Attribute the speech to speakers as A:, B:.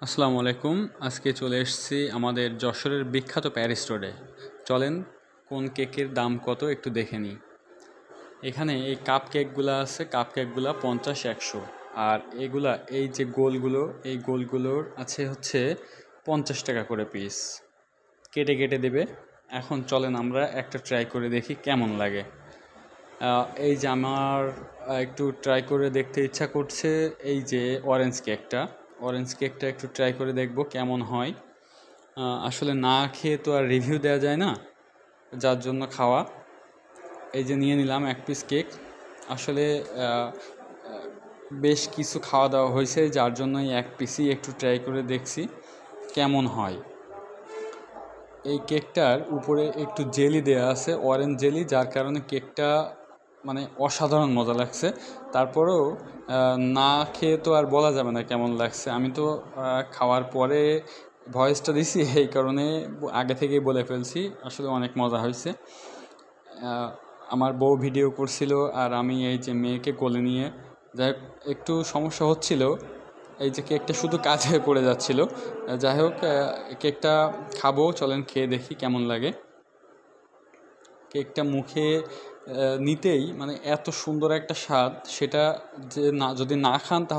A: আসসালামু আলাইকুম। আজকে চলে এসেছি আমাদের যশোরের বিখ্যাত প্যারিস রোডে। চলেন কোন কেকের দাম কত একটু দেখে নিই। এখানে এই কাপ কেকগুলো আছে, কাপ কেকগুলো 50-100, আর এগুলা এই যে গোলগুলো, এই গোলগুলোর আছে হচ্ছে 50 টাকা করে পিস, কেটে কেটে দেবে। এখন চলেন আমরা একটা ট্রাই করে দেখি কেমন লাগে। এই যে আমার একটু ট্রাই করে দেখতে ইচ্ছা করছে এই যে অরেঞ্জ কেকটা একটু ট্রাই করে দেখব কেমন হয়। আসলে না খেয়ে তো আর রিভিউ দেওয়া যায় না, যার জন্য খাওয়া। এই যে নিয়ে নিলাম এক পিস কেক। আসলে বেশ কিছু খাওয়া দাওয়া হয়েছে, যার জন্য এই এক পিসই একটু ট্রাই করে দেখছি কেমন হয়। এই কেকটার উপরে একটু জেলি দেওয়া আছে, অরেঞ্জ জেলি, যার কারণে কেকটা মানে অসাধারণ মজা লাগছে। তারপরেও না খেয়ে তো আর বলা যাবে না কেমন লাগছে। আমি তো খাওয়ার পরে ভয়েসটা দিছি, এই কারণে আগে থেকেই বলে ফেলছি আসলে অনেক মজা হয়েছে। আমার বউ ভিডিও করছিল আর আমি এই যে মেয়েকে কোলে নিয়ে, যাই হোক একটু সমস্যা হচ্ছিল, এই যে কেকটা শুধু কাছে পড়ে যাচ্ছিল। যাই হোক কেকটা খাবো, চলেন খেয়ে দেখি কেমন লাগে। কেকটা মুখে নিতেই মানে এত সুন্দর একটা স্বাদ, সেটা যে না যদি না খান তাহলে